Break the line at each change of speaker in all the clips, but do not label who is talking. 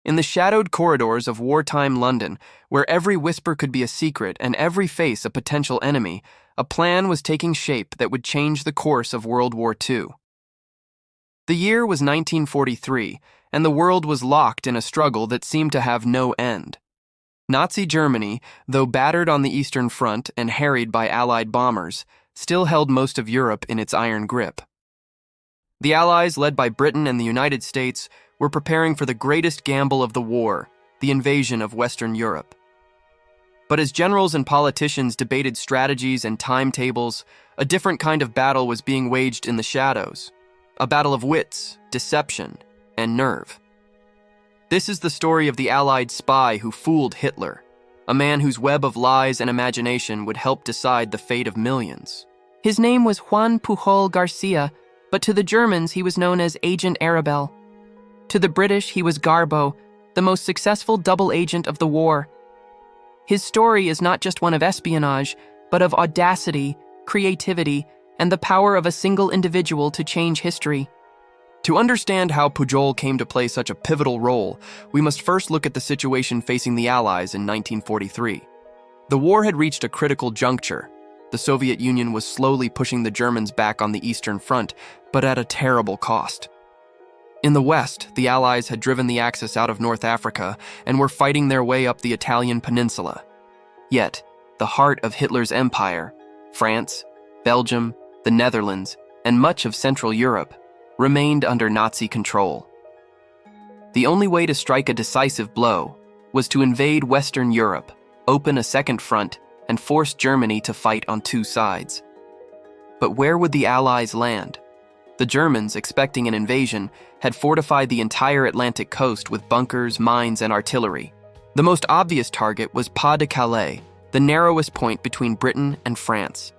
In the shadowed corridors of wartime London, where every whisper could be a secret and every face a potential enemy, a plan was taking shape that would change the course of World War II. The year was 1943, and the world was locked in a struggle that seemed to have no end. Nazi Germany, though battered on the Eastern Front and harried by Allied bombers, still held most of Europe in its iron grip. The Allies, led by Britain and the United States, were preparing for the greatest gamble of the war, the invasion of Western Europe. But as generals and politicians debated strategies and timetables, a different kind of battle was being waged in the shadows, a battle of wits, deception, and nerve. This is the story of the Allied spy who fooled Hitler, a man whose web of lies and imagination would help decide the fate of millions.
His name was Juan Pujol García, but to the Germans he was known as Agent Arabelle. To the British he was Garbo, the most successful double agent of the war. His story is not just one of espionage, but of audacity, creativity, and the power of a single individual to change history.
To understand how Pujol came to play such a pivotal role, we must first look at the situation facing the Allies in 1943. The war had reached a critical juncture. The Soviet Union was slowly pushing the Germans back on the Eastern Front, but at a terrible cost. In the West, the Allies had driven the Axis out of North Africa and were fighting their way up the Italian peninsula. Yet, the heart of Hitler's empire, France, Belgium, the Netherlands, and much of Central Europe, remained under Nazi control. The only way to strike a decisive blow was to invade Western Europe, open a second front, and force Germany to fight on two sides. But where would the Allies land? The Germans, expecting an invasion, had fortified the entire Atlantic coast with bunkers, mines, and artillery. The most obvious target was Pas de Calais, the narrowest point between Britain and France.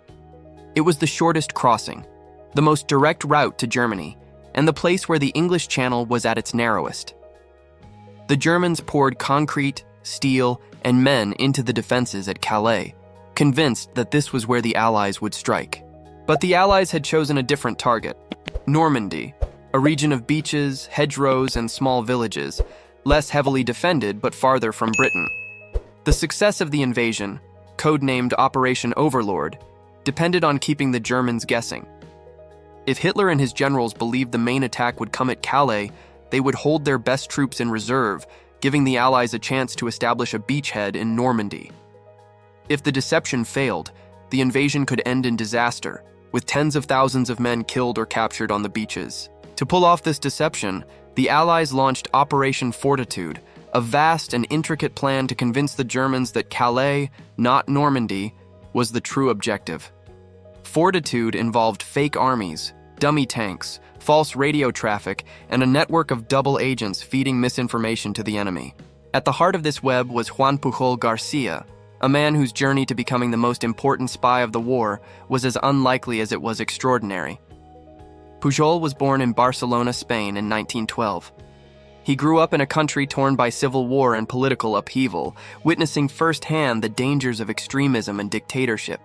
It was the shortest crossing, the most direct route to Germany, and the place where the English Channel was at its narrowest. The Germans poured concrete, steel, and men into the defenses at Calais, convinced that this was where the Allies would strike. But the Allies had chosen a different target: Normandy, a region of beaches, hedgerows, and small villages, less heavily defended but farther from Britain. The success of the invasion, codenamed Operation Overlord, depended on keeping the Germans guessing. If Hitler and his generals believed the main attack would come at Calais, they would hold their best troops in reserve, giving the Allies a chance to establish a beachhead in Normandy. If the deception failed, the invasion could end in disaster, with tens of thousands of men killed or captured on the beaches. To pull off this deception, the Allies launched Operation Fortitude, a vast and intricate plan to convince the Germans that Calais, not Normandy, was the true objective. Fortitude involved fake armies, dummy tanks, false radio traffic, and a network of double agents feeding misinformation to the enemy. At the heart of this web was Juan Pujol García, a man whose journey to becoming the most important spy of the war was as unlikely as it was extraordinary. Pujol was born in Barcelona, Spain in 1912. He grew up in a country torn by civil war and political upheaval, witnessing firsthand the dangers of extremism and dictatorship.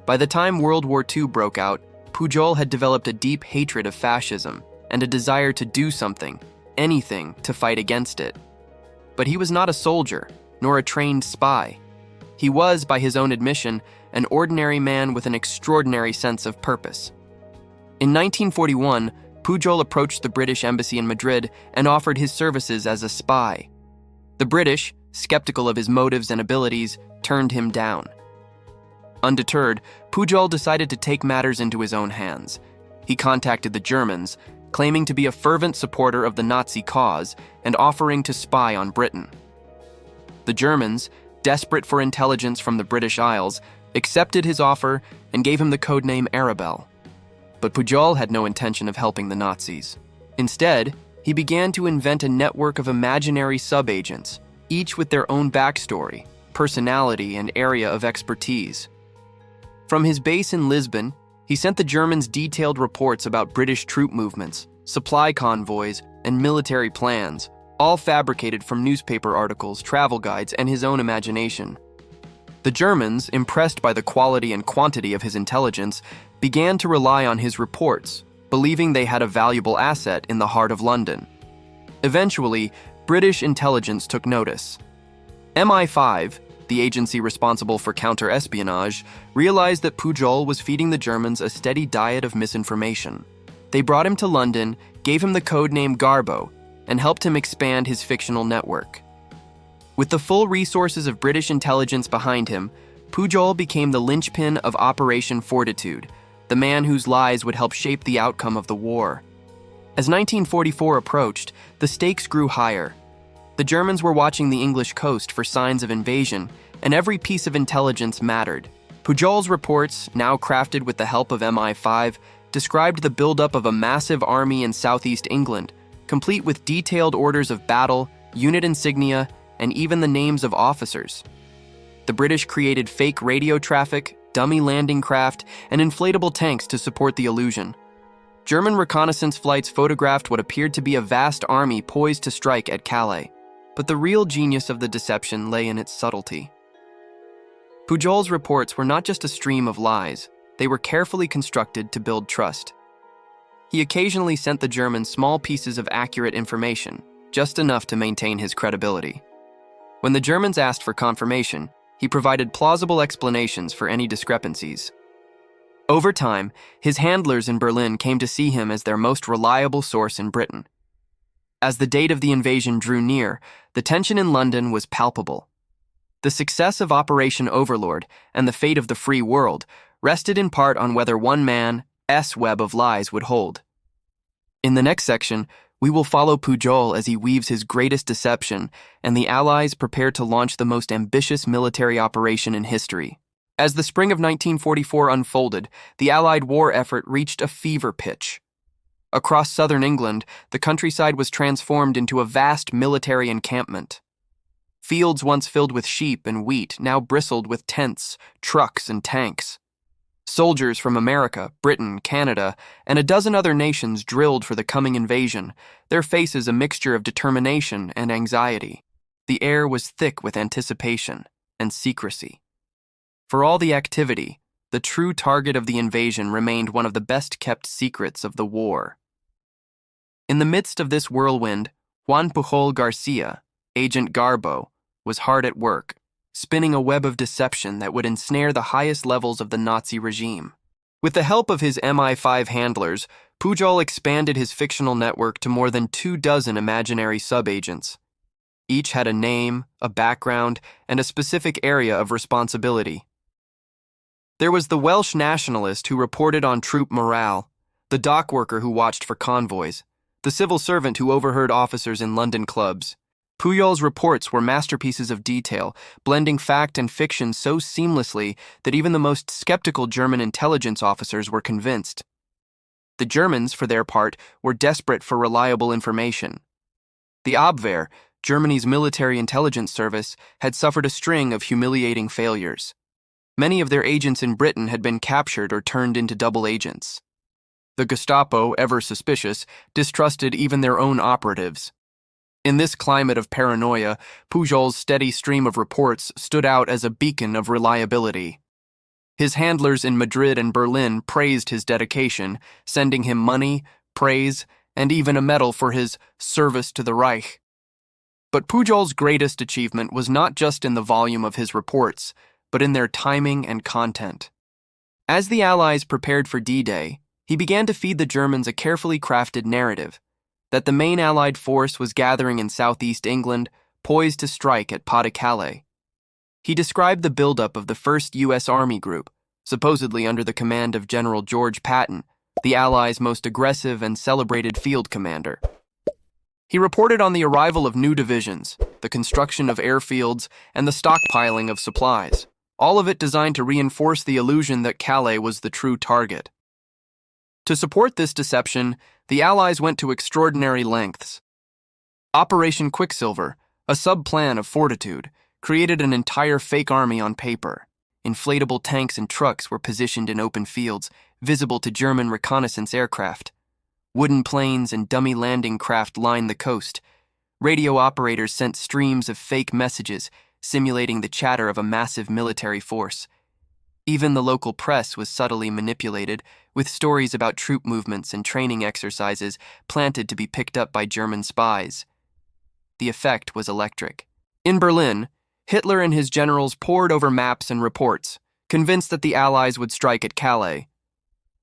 By the time World War II broke out, Pujol had developed a deep hatred of fascism and a desire to do something, anything, to fight against it. But he was not a soldier, nor a trained spy. He was, by his own admission, an ordinary man with an extraordinary sense of purpose. In 1941, Pujol approached the British embassy in Madrid and offered his services as a spy. The British, skeptical of his motives and abilities, turned him down. Undeterred, Pujol decided to take matters into his own hands. He contacted the Germans, claiming to be a fervent supporter of the Nazi cause and offering to spy on Britain. The Germans, desperate for intelligence from the British Isles, accepted his offer and gave him the codename Arabelle. But Pujol had no intention of helping the Nazis. Instead, he began to invent a network of imaginary sub-agents, each with their own backstory, personality, and area of expertise. From his base in Lisbon, he sent the Germans detailed reports about British troop movements, supply convoys, and military plans, all fabricated from newspaper articles, travel guides, and his own imagination. The Germans, impressed by the quality and quantity of his intelligence, began to rely on his reports, believing they had a valuable asset in the heart of London. Eventually, British intelligence took notice. MI5, the agency responsible for counter-espionage, realized that Pujol was feeding the Germans a steady diet of misinformation. They brought him to London, gave him the codename Garbo, and helped him expand his fictional network. With the full resources of British intelligence behind him, Pujol became the linchpin of Operation Fortitude, the man whose lies would help shape the outcome of the war. As 1944 approached, the stakes grew higher. The Germans were watching the English coast for signs of invasion, and every piece of intelligence mattered. Pujol's reports, now crafted with the help of MI5, described the buildup of a massive army in southeast England, complete with detailed orders of battle, unit insignia, and even the names of officers. The British created fake radio traffic, dummy landing craft, and inflatable tanks to support the illusion. German reconnaissance flights photographed what appeared to be a vast army poised to strike at Calais. But the real genius of the deception lay in its subtlety. Pujol's reports were not just a stream of lies, they were carefully constructed to build trust. He occasionally sent the Germans small pieces of accurate information, just enough to maintain his credibility. When the Germans asked for confirmation, he provided plausible explanations for any discrepancies. Over time, his handlers in Berlin came to see him as their most reliable source in Britain. As the date of the invasion drew near, the tension in London was palpable. The success of Operation Overlord and the fate of the free world rested in part on whether one man's web of lies would hold. In the next section, we will follow Pujol as he weaves his greatest deception, and the Allies prepare to launch the most ambitious military operation in history. As the spring of 1944 unfolded, the Allied war effort reached a fever pitch. Across southern England, the countryside was transformed into a vast military encampment. Fields once filled with sheep and wheat now bristled with tents, trucks, and tanks. Soldiers from America, Britain, Canada, and a dozen other nations drilled for the coming invasion, their faces a mixture of determination and anxiety. The air was thick with anticipation and secrecy. For all the activity, the true target of the invasion remained one of the best-kept secrets of the war. In the midst of this whirlwind, Juan Pujol García, Agent Garbo, was hard at work, spinning a web of deception that would ensnare the highest levels of the Nazi regime. With the help of his MI5 handlers, Pujol expanded his fictional network to more than 24 imaginary sub-agents. Each had a name, a background, and a specific area of responsibility. There was the Welsh nationalist who reported on troop morale, the dock worker who watched for convoys, the civil servant who overheard officers in London clubs. Pujol's reports were masterpieces of detail, blending fact and fiction so seamlessly that even the most skeptical German intelligence officers were convinced. The Germans, for their part, were desperate for reliable information. The Abwehr, Germany's military intelligence service, had suffered a string of humiliating failures. Many of their agents in Britain had been captured or turned into double agents. The Gestapo, ever suspicious, distrusted even their own operatives. In this climate of paranoia, Pujol's steady stream of reports stood out as a beacon of reliability. His handlers in Madrid and Berlin praised his dedication, sending him money, praise, and even a medal for his service to the Reich. But Pujol's greatest achievement was not just in the volume of his reports, but in their timing and content. As the Allies prepared for D-Day, he began to feed the Germans a carefully crafted narrative that the main Allied force was gathering in southeast England, poised to strike at Pas de Calais. He described the buildup of the 1st U.S. Army Group, supposedly under the command of General George Patton, the Allies' most aggressive and celebrated field commander. He reported on the arrival of new divisions, the construction of airfields, and the stockpiling of supplies, all of it designed to reinforce the illusion that Calais was the true target. To support this deception, the Allies went to extraordinary lengths. Operation Quicksilver, a sub-plan of Fortitude, created an entire fake army on paper. Inflatable tanks and trucks were positioned in open fields, visible to German reconnaissance aircraft. Wooden planes and dummy landing craft lined the coast. Radio operators sent streams of fake messages, simulating the chatter of a massive military force. Even the local press was subtly manipulated, with stories about troop movements and training exercises planted to be picked up by German spies. the effect was electric. In Berlin, Hitler and his generals pored over maps and reports, convinced that the Allies would strike at Calais.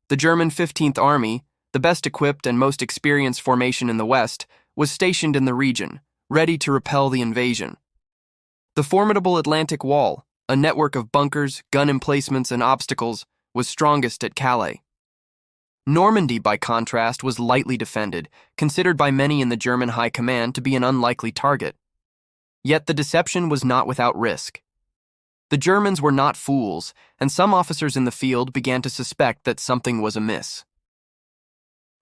The German 15th Army, the best equipped and most experienced formation in the West, was stationed in the region, ready to repel the invasion. The formidable Atlantic Wall, a network of bunkers, gun emplacements, and obstacles, was strongest at Calais. Normandy, by contrast, was lightly defended, considered by many in the German high command to be an unlikely target. Yet the deception was not without risk. The Germans were not fools, and some officers in the field began to suspect that something was amiss.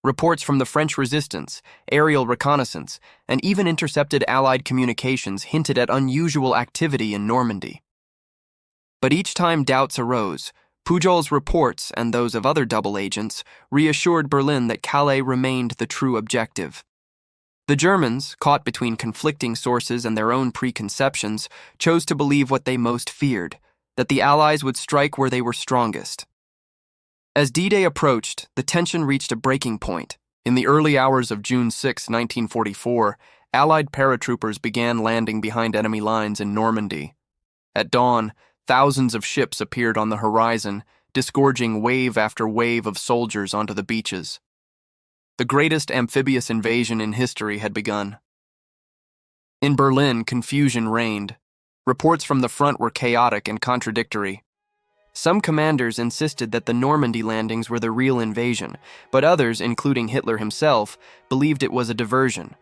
Reports from the French resistance, aerial reconnaissance, and even intercepted Allied communications hinted at unusual activity in Normandy. But each time doubts arose, Pujol's reports and those of other double agents reassured Berlin that Calais remained the true objective. The Germans, caught between conflicting sources and their own preconceptions, chose to believe what they most feared, that the Allies would strike where they were strongest. As D-Day approached, the tension reached a breaking point. In the early hours of June 6, 1944, Allied paratroopers began landing behind enemy lines in Normandy. At dawn, thousands of ships appeared on the horizon, disgorging wave after wave of soldiers onto the beaches. The greatest amphibious invasion in history had begun. In Berlin, confusion reigned. Reports from the front were chaotic and contradictory. Some commanders insisted that the Normandy landings were the real invasion, but others, including Hitler himself, believed it was a diversion.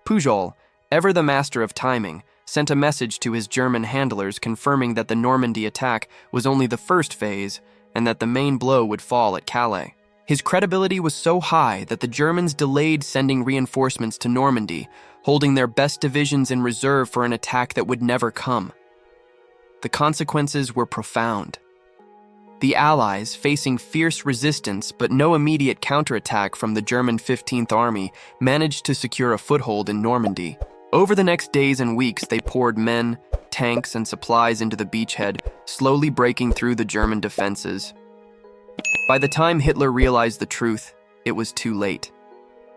Pujol, ever the master of timing, sent a message to his German handlers confirming that the Normandy attack was only the first phase and that the main blow would fall at Calais. His credibility was so high that the Germans delayed sending reinforcements to Normandy, holding their best divisions in reserve for an attack that would never come. The consequences were profound. The Allies, facing fierce resistance but no immediate counterattack from the German 15th Army, managed to secure a foothold in Normandy. Over the next days and weeks, they poured men, tanks, and supplies into the beachhead, slowly breaking through the German defenses. By the time Hitler realized the truth, it was too late.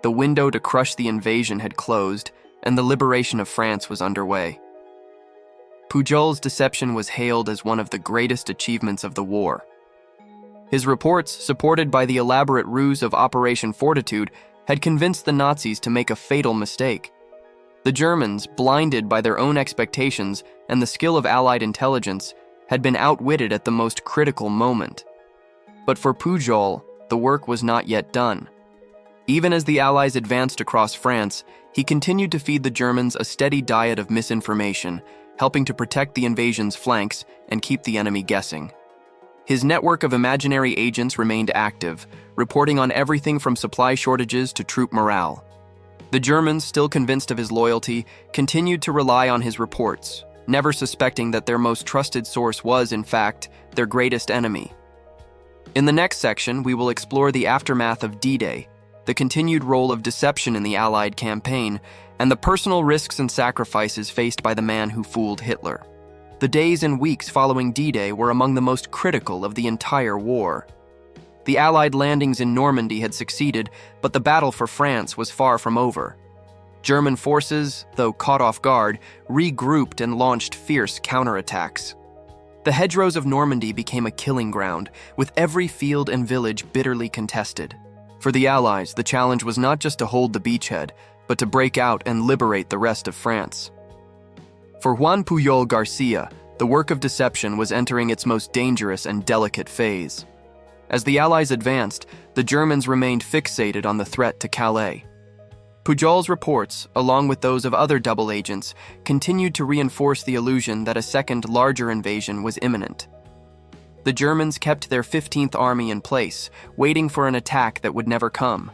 The window to crush the invasion had closed, and the liberation of France was underway. Pujol's deception was hailed as one of the greatest achievements of the war. His reports, supported by the elaborate ruse of Operation Fortitude, had convinced the Nazis to make a fatal mistake. The Germans, blinded by their own expectations and the skill of Allied intelligence, had been outwitted at the most critical moment. But for Pujol, the work was not yet done. Even as the Allies advanced across France, he continued to feed the Germans a steady diet of misinformation, helping to protect the invasion's flanks and keep the enemy guessing. His network of imaginary agents remained active, reporting on everything from supply shortages to troop morale. The Germans, still convinced of his loyalty, continued to rely on his reports, never suspecting that their most trusted source was, in fact, their greatest enemy. In the next section, we will explore the aftermath of D-Day, the continued role of deception in the Allied campaign, and the personal risks and sacrifices faced by the man who fooled Hitler. The days and weeks following D-Day were among the most critical of the entire war. The Allied landings in Normandy had succeeded, but the battle for France was far from over. German forces, though caught off guard, regrouped and launched fierce counterattacks. The hedgerows of Normandy became a killing ground, with every field and village bitterly contested. For the Allies, the challenge was not just to hold the beachhead, but to break out and liberate the rest of France. For Juan Pujol García, the work of deception was entering its most dangerous and delicate phase. As the Allies advanced, the Germans remained fixated on the threat to Calais. Pujol's reports, along with those of other double agents, continued to reinforce the illusion that a second, larger invasion was imminent. The Germans kept their 15th Army in place, waiting for an attack that would never come.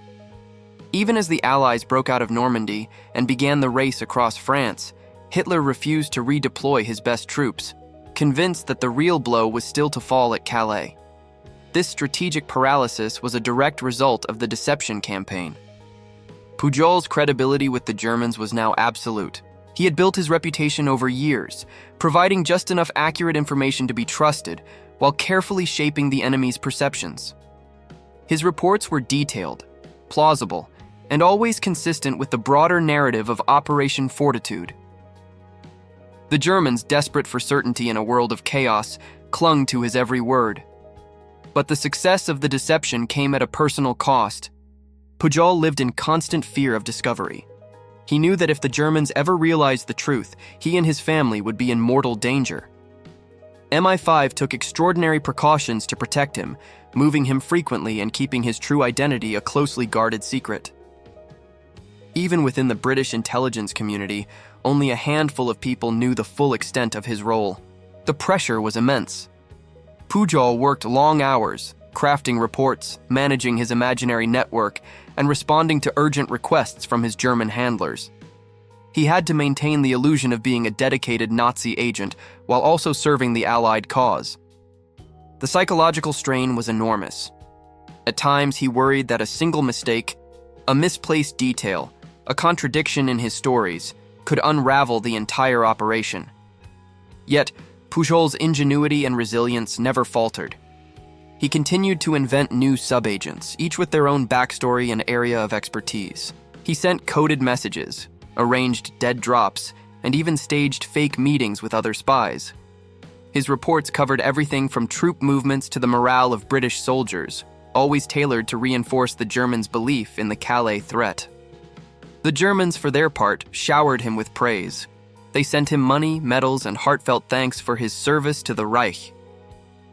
Even as the Allies broke out of Normandy and began the race across France, Hitler refused to redeploy his best troops, convinced that the real blow was still to fall at Calais. This strategic paralysis was a direct result of the deception campaign. Pujol's credibility with the Germans was now absolute. He had built his reputation over years, providing just enough accurate information to be trusted, while carefully shaping the enemy's perceptions. His reports were detailed, plausible, and always consistent with the broader narrative of Operation Fortitude. The Germans, desperate for certainty in a world of chaos, clung to his every word. But the success of the deception came at a personal cost. Pujol lived in constant fear of discovery. He knew that if the Germans ever realized the truth, he and his family would be in mortal danger. MI5 took extraordinary precautions to protect him, moving him frequently and keeping his true identity a closely guarded secret. Even within the British intelligence community, only a handful of people knew the full extent of his role. The pressure was immense. Pujol worked long hours, crafting reports, managing his imaginary network, and responding to urgent requests from his German handlers. He had to maintain the illusion of being a dedicated Nazi agent while also serving the Allied cause. The psychological strain was enormous. At times, he worried that a single mistake, a misplaced detail, a contradiction in his stories, could unravel the entire operation. Yet, Pujol's ingenuity and resilience never faltered. He continued to invent new subagents, each with their own backstory and area of expertise. He sent coded messages, arranged dead drops, and even staged fake meetings with other spies. His reports covered everything from troop movements to the morale of British soldiers, always tailored to reinforce the Germans' belief in the Calais threat. The Germans, for their part, showered him with praise. They sent him money, medals, and heartfelt thanks for his service to the Reich.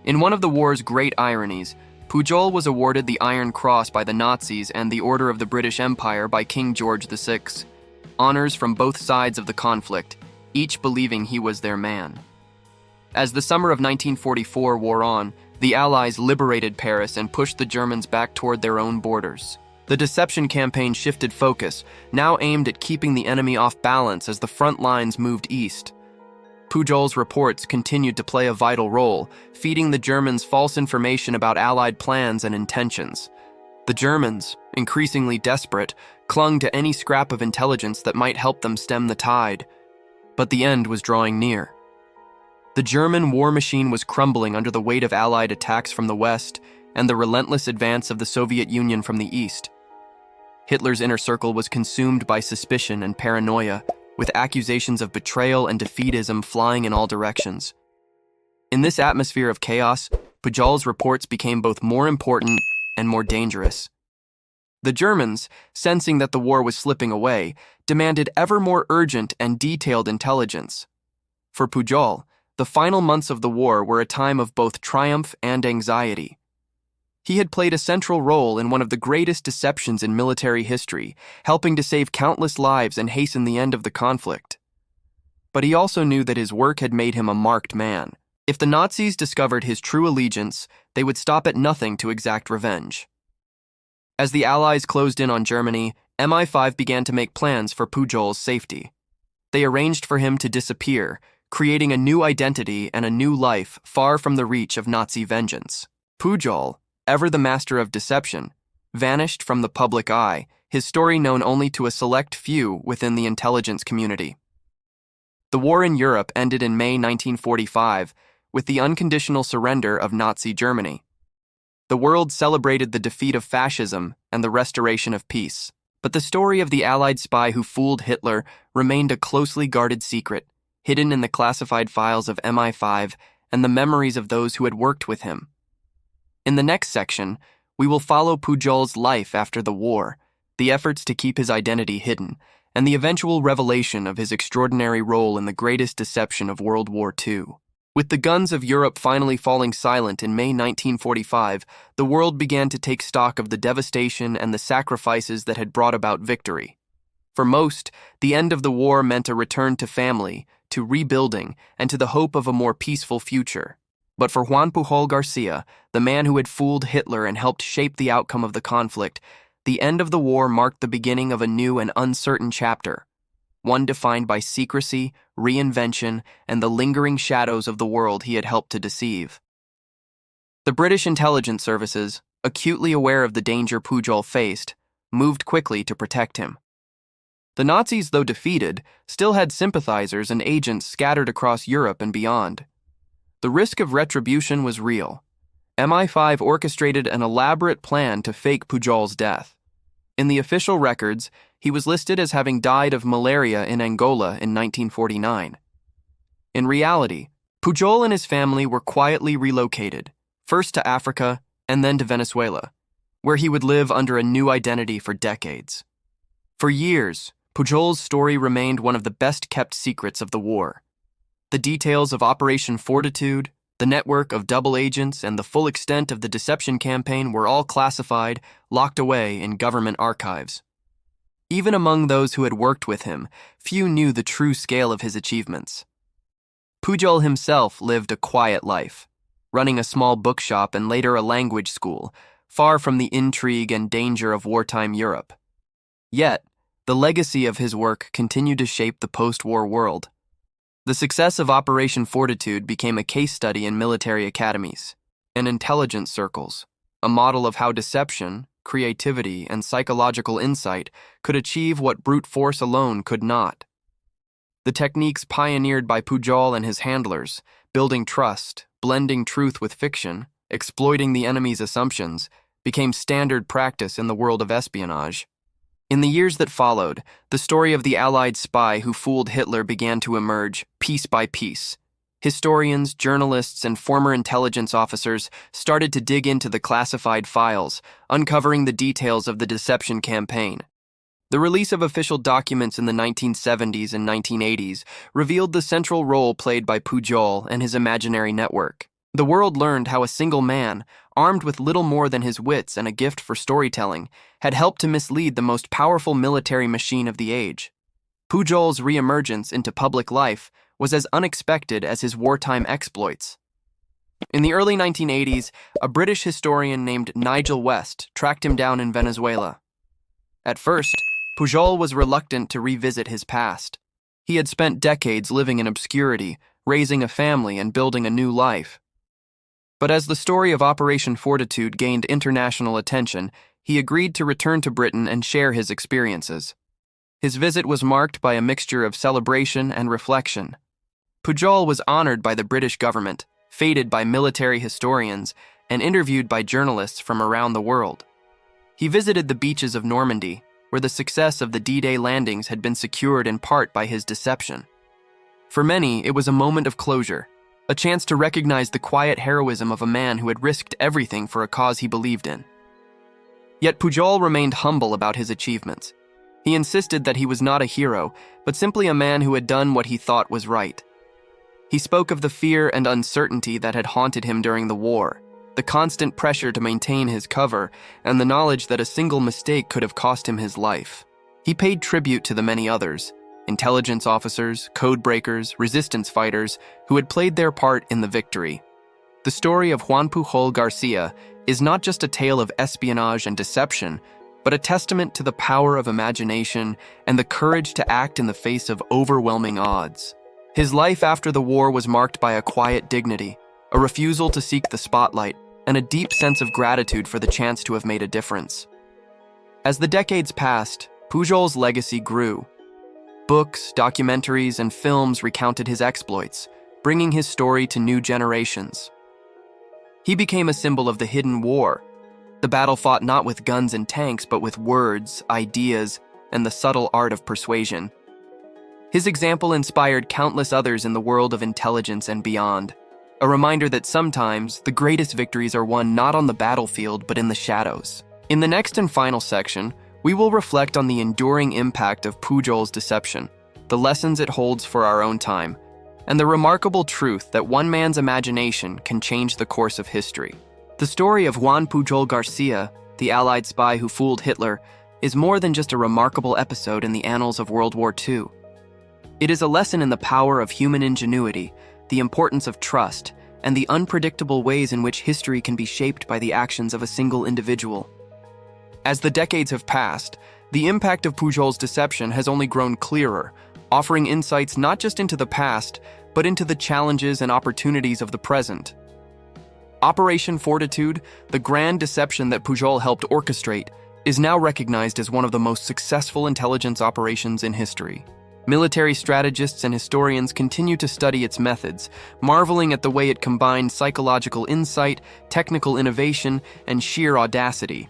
In one of the war's great ironies, Pujol was awarded the Iron Cross by the Nazis and the Order of the British Empire by King George VI, honors from both sides of the conflict, each believing he was their man. As the summer of 1944 wore on, the Allies liberated Paris and pushed the Germans back toward their own borders. The deception campaign shifted focus, now aimed at keeping the enemy off balance as the front lines moved east. Pujol's reports continued to play a vital role, feeding the Germans false information about Allied plans and intentions. The Germans, increasingly desperate, clung to any scrap of intelligence that might help them stem the tide. But the end was drawing near. The German war machine was crumbling under the weight of Allied attacks from the west and the relentless advance of the Soviet Union from the east. Hitler's inner circle was consumed by suspicion and paranoia, with accusations of betrayal and defeatism flying in all directions. In this atmosphere of chaos, Pujol's reports became both more important and more dangerous. The Germans, sensing that the war was slipping away, demanded ever more urgent and detailed intelligence. For Pujol, the final months of the war were a time of both triumph and anxiety. He had played a central role in one of the greatest deceptions in military history, helping to save countless lives and hasten the end of the conflict. But he also knew that his work had made him a marked man. If the Nazis discovered his true allegiance, they would stop at nothing to exact revenge. As the Allies closed in on Germany, MI5 began to make plans for Pujol's safety. They arranged for him to disappear, creating a new identity and a new life far from the reach of Nazi vengeance. Pujol, ever the master of deception, vanished from the public eye, his story known only to a select few within the intelligence community. The war in Europe ended in May 1945 with the unconditional surrender of Nazi Germany. The world celebrated the defeat of fascism and the restoration of peace. But the story of the Allied spy who fooled Hitler remained a closely guarded secret, hidden in the classified files of MI5 and the memories of those who had worked with him. In the next section, we will follow Pujol's life after the war, the efforts to keep his identity hidden, and the eventual revelation of his extraordinary role in the greatest deception of World War II. With the guns of Europe finally falling silent in May 1945, the world began to take stock of the devastation and the sacrifices that had brought about victory. For most, the end of the war meant a return to family, to rebuilding, and to the hope of a more peaceful future. But for Juan Pujol García, the man who had fooled Hitler and helped shape the outcome of the conflict, the end of the war marked the beginning of a new and uncertain chapter, one defined by secrecy, reinvention, and the lingering shadows of the world he had helped to deceive. The British intelligence services, acutely aware of the danger Pujol faced, moved quickly to protect him. The Nazis, though defeated, still had sympathizers and agents scattered across Europe and beyond. The risk of retribution was real. MI5 orchestrated an elaborate plan to fake Pujol's death. In the official records, he was listed as having died of malaria in Angola in 1949. In reality, Pujol and his family were quietly relocated, first to Africa and then to Venezuela, where he would live under a new identity for decades. For years, Pujol's story remained one of the best-kept secrets of the war. The details of Operation Fortitude, the network of double agents, and the full extent of the deception campaign were all classified, locked away in government archives. Even among those who had worked with him, few knew the true scale of his achievements. Pujol himself lived a quiet life, running a small bookshop and later a language school, far from the intrigue and danger of wartime Europe. Yet, the legacy of his work continued to shape the post-war world. The success of Operation Fortitude became a case study in military academies and intelligence circles, a model of how deception, creativity, and psychological insight could achieve what brute force alone could not. The techniques pioneered by Pujol and his handlers, building trust, blending truth with fiction, exploiting the enemy's assumptions, became standard practice in the world of espionage. In the years that followed, the story of the Allied spy who fooled Hitler began to emerge, piece by piece. Historians, journalists, and former intelligence officers started to dig into the classified files, uncovering the details of the deception campaign. The release of official documents in the 1970s and 1980s revealed the central role played by Pujol and his imaginary network. The world learned how a single man, armed with little more than his wits and a gift for storytelling, had helped to mislead the most powerful military machine of the age. Pujol's reemergence into public life was as unexpected as his wartime exploits. In the early 1980s, a British historian named Nigel West tracked him down in Venezuela. At first, Pujol was reluctant to revisit his past. He had spent decades living in obscurity, raising a family and building a new life. But as the story of Operation Fortitude gained international attention, he agreed to return to Britain and share his experiences. His visit was marked by a mixture of celebration and reflection. Pujol was honored by the British government, feted by military historians, and interviewed by journalists from around the world. He visited the beaches of Normandy, where the success of the D-Day landings had been secured in part by his deception. For many, it was a moment of closure, a chance to recognize the quiet heroism of a man who had risked everything for a cause he believed in. Yet Pujol remained humble about his achievements. He insisted that he was not a hero, but simply a man who had done what he thought was right. He spoke of the fear and uncertainty that had haunted him during the war, the constant pressure to maintain his cover, and the knowledge that a single mistake could have cost him his life. He paid tribute to the many others, intelligence officers, code breakers, resistance fighters, who had played their part in the victory. The story of Juan Pujol García is not just a tale of espionage and deception, but a testament to the power of imagination and the courage to act in the face of overwhelming odds. His life after the war was marked by a quiet dignity, a refusal to seek the spotlight, and a deep sense of gratitude for the chance to have made a difference. As the decades passed, Pujol's legacy grew. Books, documentaries, and films recounted his exploits, bringing his story to new generations. He became a symbol of the hidden war, the battle fought not with guns and tanks, but with words, ideas, and the subtle art of persuasion. His example inspired countless others in the world of intelligence and beyond, a reminder that sometimes the greatest victories are won not on the battlefield but in the shadows. In the next and final section, we will reflect on the enduring impact of Pujol's deception, the lessons it holds for our own time, and the remarkable truth that one man's imagination can change the course of history. The story of Juan Pujol García, the Allied spy who fooled Hitler, is more than just a remarkable episode in the annals of World War II. It is a lesson in the power of human ingenuity, the importance of trust, and the unpredictable ways in which history can be shaped by the actions of a single individual. As the decades have passed, the impact of Pujol's deception has only grown clearer, offering insights not just into the past, but into the challenges and opportunities of the present. Operation Fortitude, the grand deception that Pujol helped orchestrate, is now recognized as one of the most successful intelligence operations in history. Military strategists and historians continue to study its methods, marveling at the way it combined psychological insight, technical innovation, and sheer audacity.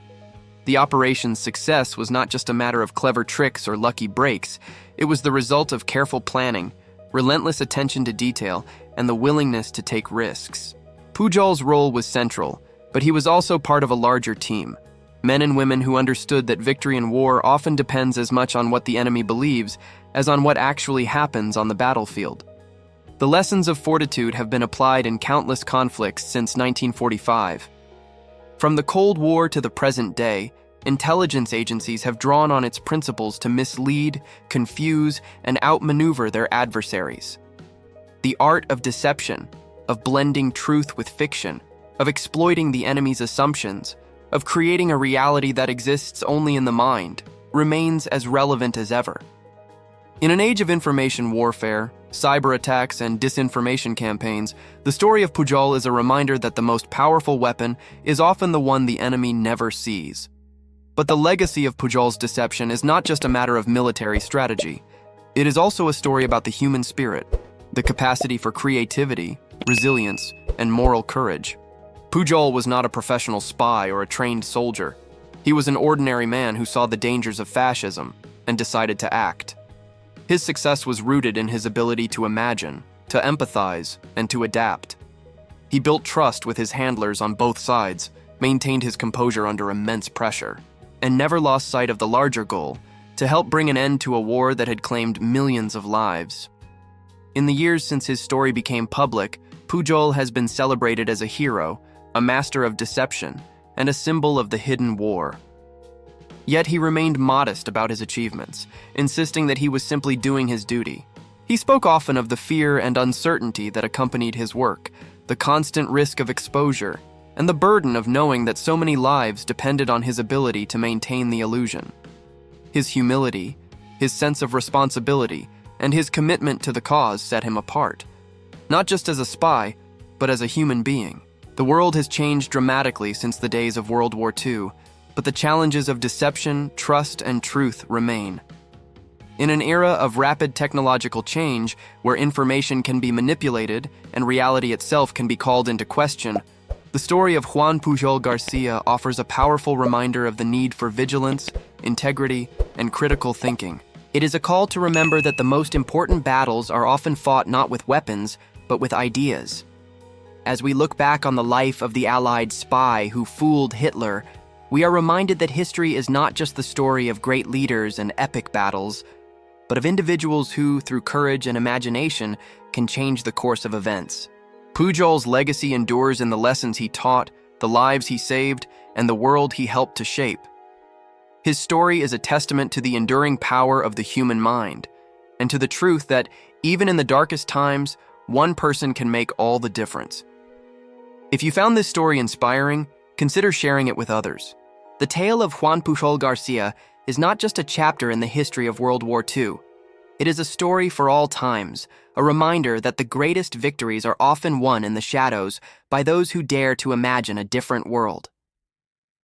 The operation's success was not just a matter of clever tricks or lucky breaks, it was the result of careful planning, relentless attention to detail, and the willingness to take risks. Pujol's role was central, but he was also part of a larger team. Men and women who understood that victory in war often depends as much on what the enemy believes as on what actually happens on the battlefield. The lessons of fortitude have been applied in countless conflicts since 1945. From the Cold War to the present day, intelligence agencies have drawn on its principles to mislead, confuse, and outmaneuver their adversaries. The art of deception, of blending truth with fiction, of exploiting the enemy's assumptions, of creating a reality that exists only in the mind, remains as relevant as ever. In an age of information warfare, cyber attacks, and disinformation campaigns, the story of Pujol is a reminder that the most powerful weapon is often the one the enemy never sees. But the legacy of Pujol's deception is not just a matter of military strategy. It is also a story about the human spirit, the capacity for creativity, resilience, and moral courage. Pujol was not a professional spy or a trained soldier. He was an ordinary man who saw the dangers of fascism and decided to act. His success was rooted in his ability to imagine, to empathize, and to adapt. He built trust with his handlers on both sides, maintained his composure under immense pressure, and never lost sight of the larger goal, to help bring an end to a war that had claimed millions of lives. In the years since his story became public, Pujol has been celebrated as a hero, a master of deception, and a symbol of the hidden war. Yet he remained modest about his achievements, insisting that he was simply doing his duty. He spoke often of the fear and uncertainty that accompanied his work, the constant risk of exposure, and the burden of knowing that so many lives depended on his ability to maintain the illusion. His humility, his sense of responsibility, and his commitment to the cause set him apart. Not just as a spy, but as a human being. The world has changed dramatically since the days of World War II, but the challenges of deception, trust, and truth remain. In an era of rapid technological change, where information can be manipulated and reality itself can be called into question, the story of Juan Pujol García offers a powerful reminder of the need for vigilance, integrity, and critical thinking. It is a call to remember that the most important battles are often fought not with weapons, but with ideas. As we look back on the life of the Allied spy who fooled Hitler, we are reminded that history is not just the story of great leaders and epic battles, but of individuals who, through courage and imagination, can change the course of events. Pujol's legacy endures in the lessons he taught, the lives he saved, and the world he helped to shape. His story is a testament to the enduring power of the human mind, and to the truth that, even in the darkest times, one person can make all the difference. If you found this story inspiring, consider sharing it with others. The tale of Juan Pujol García is not just a chapter in the history of World War II. It is a story for all times, a reminder that the greatest victories are often won in the shadows by those who dare to imagine a different world.